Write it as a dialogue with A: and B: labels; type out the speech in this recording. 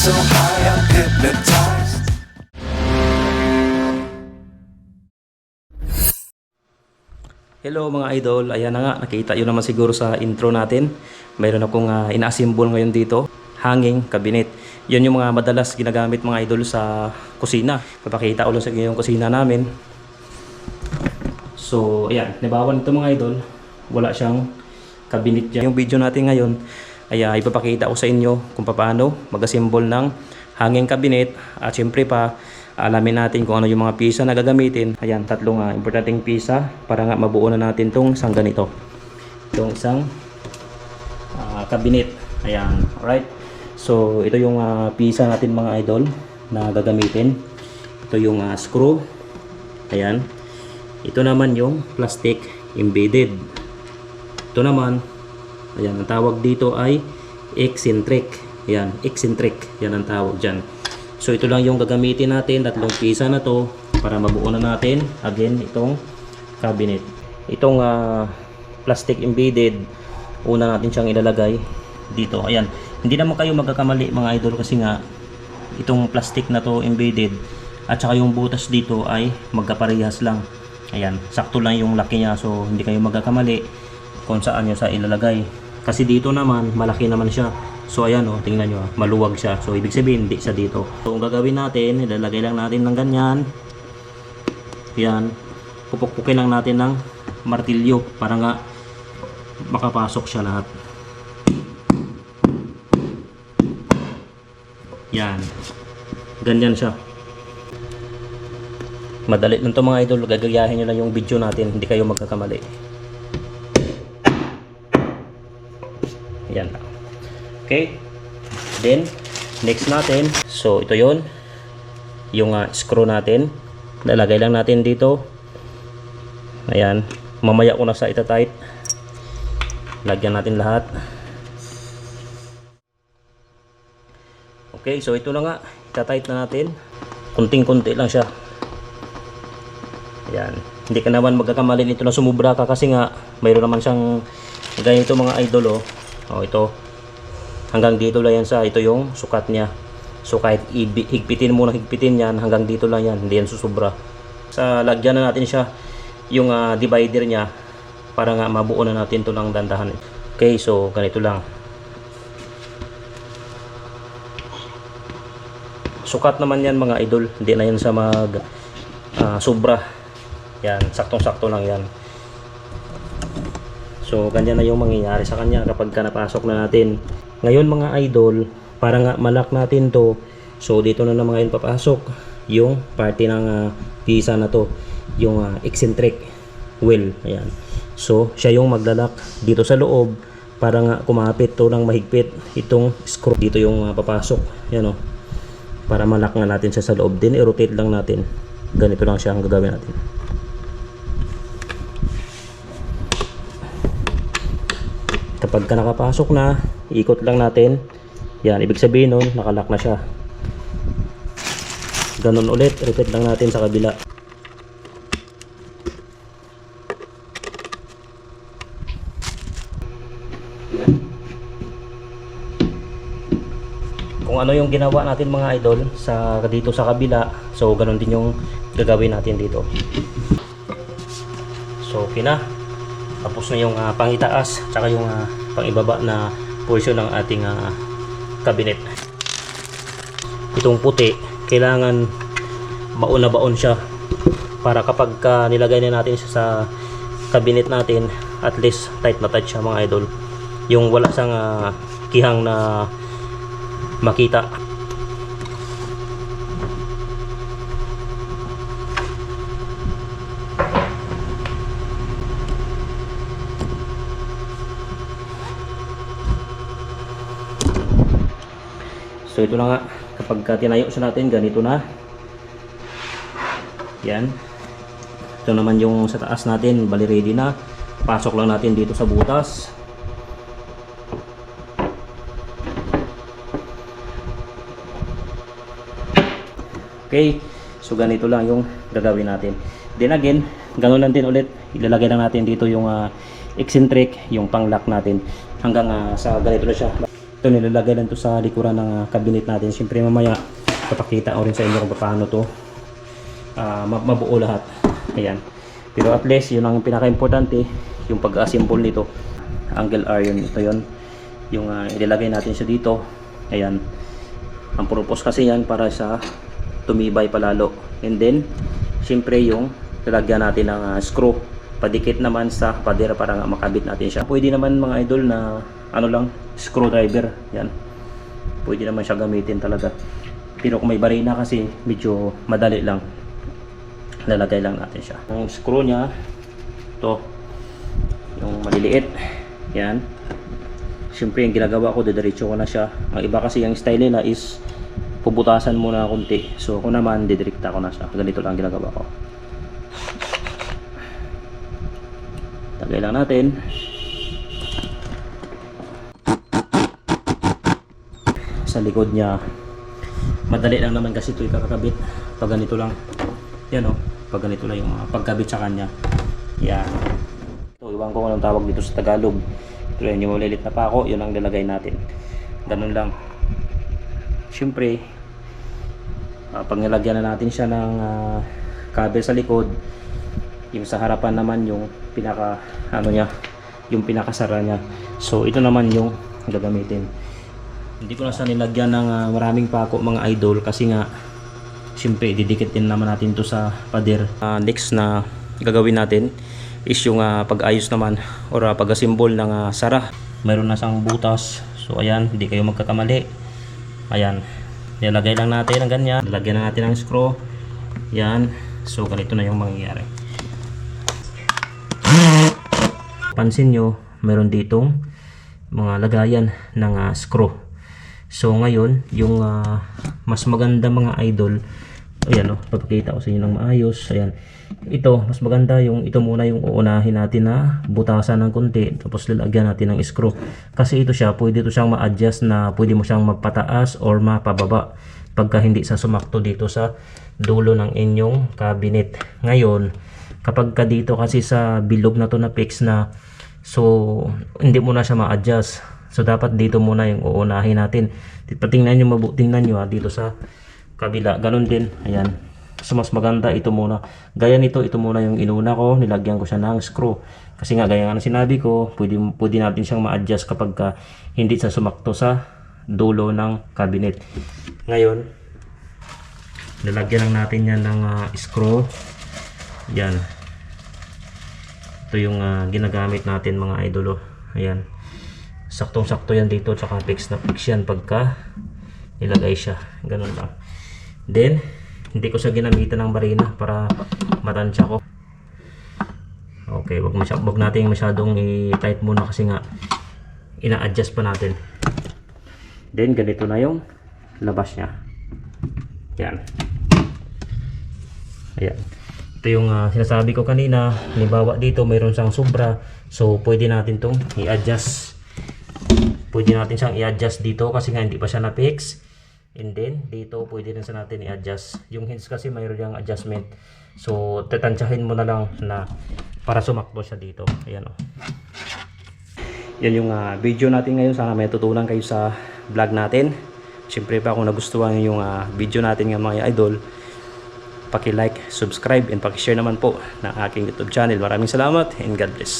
A: so high, I'm hypnotized.
B: Hello mga idol, ayan na nga, nakita yun naman siguro sa intro natin. Mayroon akong ina-assemble ngayon dito, hanging cabinet. Yun yung mga madalas ginagamit mga idol sa kusina. Papakita ko lang sa inyo yung kusina namin. So ayan, nabawan ito mga idol, wala siyang cabinet dyan. Yung video natin ngayon ay ipapakita ko sa inyo kung paano mag-assemble ng hanging cabinet. At syempre pa, alamin natin kung ano yung mga pisa na gagamitin. Ayan, tatlong importanteng pisa para nga mabuo na natin tong isang ganito. Itong isang cabinet. Ayan, alright. So, ito yung pisa natin mga idol na gagamitin. Ito yung screw. Ayan. Ito naman yung plastic embedded. Ito naman, ayan, ang tawag dito ay eccentric. Ayan, eccentric. Yan ang tawag dyan. So ito lang yung gagamitin natin, tatlong pisa na to para mabuo na natin again itong cabinet. Itong plastic embedded, una natin siyang ilalagay dito. Ayan, hindi naman kayo magkakamali mga idol kasi nga itong plastic na to embedded at saka yung butas dito ay magkaparehas lang. Ayan, sakto lang yung laki niya, so hindi kayo magkakamali kung saan nyo sa ilalagay. Kasi dito naman, malaki naman siya. So ayan o, tingnan nyo, maluwag siya. So ibig sabihin, hindi siya dito. So ang gagawin natin, ilalagay lang natin ng ganyan. Yan. Pupukpukin lang natin ng martilyo para nga makapasok siya lahat. Yan. Ganyan siya. Madali lang ito mga idol. Gagayahin nyo lang yung video natin. Hindi kayo magkakamali. Yan. Okay, then next natin, so ito yon yung screw natin, lalagay lang natin dito. Ayan, mamaya ko na sa ita-tight, lagyan natin lahat. Okay, so ito na nga, ita-tight na natin, kunting-kunti lang siya. Ayan, hindi ka naman magkakamali nito na sumubra ka kasi nga mayroon naman siyang ganito mga idol. Oh, ito hanggang dito lang yan, sa ito yung sukat niya. So kahit higpitin mo na higpitin yan, hanggang dito lang yan, hindi yan susubra. Sa lagyan na natin siya yung divider niya para nga mabuo na natin ito ng dandahan. Okay, so ganito lang. Sukat naman yan mga idol, hindi na yan sa mag sobra. Yan, saktong-sakto lang yan. So ganyan na yung mangyayari sa kanya kapag napasok na natin. Ngayon mga idol, para nga malak natin to, so dito na naman ngayon papasok yung parte ng pisa na to, yung eccentric wheel. Ayan. So siya yung maglalak dito sa loob para nga kumapit to ng mahigpit itong screw. Dito yung papasok. Yan o. Para malak na natin siya sa loob. Din i-rotate lang natin. Ganito lang siya ang gagawin natin. Kapag ka nakapasok na, ikot lang natin. Yan, ibig sabihin nun, nakalock na siya. Ganun ulit, repeat lang natin sa kabila. Kung ano yung ginawa natin mga idol sa dito sa kabila, so ganun din yung gagawin natin dito. So okay na. Tapos na yung pangitaas tsaka yung pangibaba na portion ng ating cabinet. Itong puti, kailangan baon na baon siya para kapag nilagay na natin siya sa cabinet natin, at least tight na tight siya mga idol. Yung wala sang kihang na makita. So ito na nga, kapag tinayo sa natin, ganito na. Yan. Ito naman yung sa taas natin, bali ready na. Pasok lang natin dito sa butas. Okay, so ganito lang yung gagawin natin. Then again, ganoon lang din ulit. Ilalagay lang natin dito yung eccentric, yung pang-lock natin hanggang sa ganito na siya. Ito nilalagay lang to sa likuran ng cabinet natin. Siyempre mamaya papakita ko rin sa inyo kung paano to mabuo lahat. Ayan. Pero at least yun ang pinaka-importante, yung pag-assemble nito. Angle iron, ito yun. Yung ilalagay natin siya dito. Ayan. Ang purpose kasi yan para sa tumibay palalo. And then, siyempre yung lalagyan natin ng screw. Padikit naman sa pader para makabit natin siya. Pwede naman mga idol na ano lang, screwdriver. Yan. Pwede naman siya gamitin talaga. Pero kung may barina kasi medyo madali lang. Lalagay lang natin siya. Ang screw niya, ito, yung maliliit. Yan. Siyempre yung ginagawa ko, didiretso ko na siya. Ang iba kasi yung style nila is pubutasan muna konti. So ako naman, didirekta ko na siya. Ganito lang ginagawa ko. Tagay lang natin. Sa likod niya, madali lang naman kasi ito ikakabit. Pag ganito lang. Yan o. Pag ganito lang yung pagkabit sa kanya. Yan. So, iwan ko kung anong tawag dito sa Tagalog. Pero yan yung malilit na pako, yun ang lalagay natin. Ganun lang. Siyempre, pag nilagyan na natin siya ng cover sa likod, yung sa harapan naman yung pinaka ano niya, yung pinakasara niya. So ito naman yung gagamitin. Hindi ko na sa nilagyan ng maraming pako mga idol kasi nga siyempre didikit din naman natin to sa pader. Next na gagawin natin is yung pag-ayos naman or pag-assemble ng sara. Mayroon na siyang butas. So ayan, hindi kayo magkakamali. Ayan, nilagay lang natin ng ganyan. Nilagyan na natin ng screw. Yan. So ganito na yung mangyayari. Pansin nyo, meron ditong mga lagayan ng screw. So ngayon, yung mas maganda mga idol, ayan o, papakita ko sa inyo ng maayos. Ayan, ito, mas maganda yung ito muna yung uunahin natin na butasan ng konti, tapos lalagyan natin ng screw. Kasi ito siya, pwede ito siyang ma-adjust na pwede mo siyang magpataas or mapababa pagka hindi sa sumakto dito sa dulo ng inyong cabinet. Ngayon, kapag ka dito kasi sa bilog na to na fix na, so hindi mo na siya ma-adjust. So dapat dito muna yung uunahin natin. Tingnan nyo, tingnan nyo dito sa kabila, ganun din. Ayan, so mas maganda ito muna. Gaya nito, ito muna yung inuna ko, nilagyan ko siya ng screw. Kasi nga gaya nga sinabi ko, pwede natin siyang ma-adjust kapag ka hindi siya sumakto sa dulo ng cabinet. Ngayon, nilagyan lang natin yan ng screw. Yan. Ito yung ginagamit natin mga idolo. Ayan. Saktong-sakto yan dito, tsaka fix na fix yan pagka nilagay siya. Ganun lang. Then, hindi ko siya ginamitan ng barina para matansya ko. Okay, wag natin masyadong i-tight muna kasi nga ina-adjust pa natin. Then, ganito na yung labas niya. Yan. Ayan. Ito yung sinasabi ko kanina. Halimbawa dito mayroon siyang sobra. So, pwede natin itong i-adjust. Pwede natin siyang i-adjust dito kasi nga hindi pa siya na-fix. And then, dito pwede rin sa natin i-adjust. Yung hinge kasi mayroon yung adjustment. So, tatansyahin mo na lang na para sumakto siya dito. Ayan o. Yan yung video natin ngayon. Sana may tutunan kayo sa vlog natin. Siyempre pa kung nagustuhan yung video natin ng mga idol, paki-like, subscribe, and paki-share naman po ng aking YouTube channel. Maraming salamat and God bless.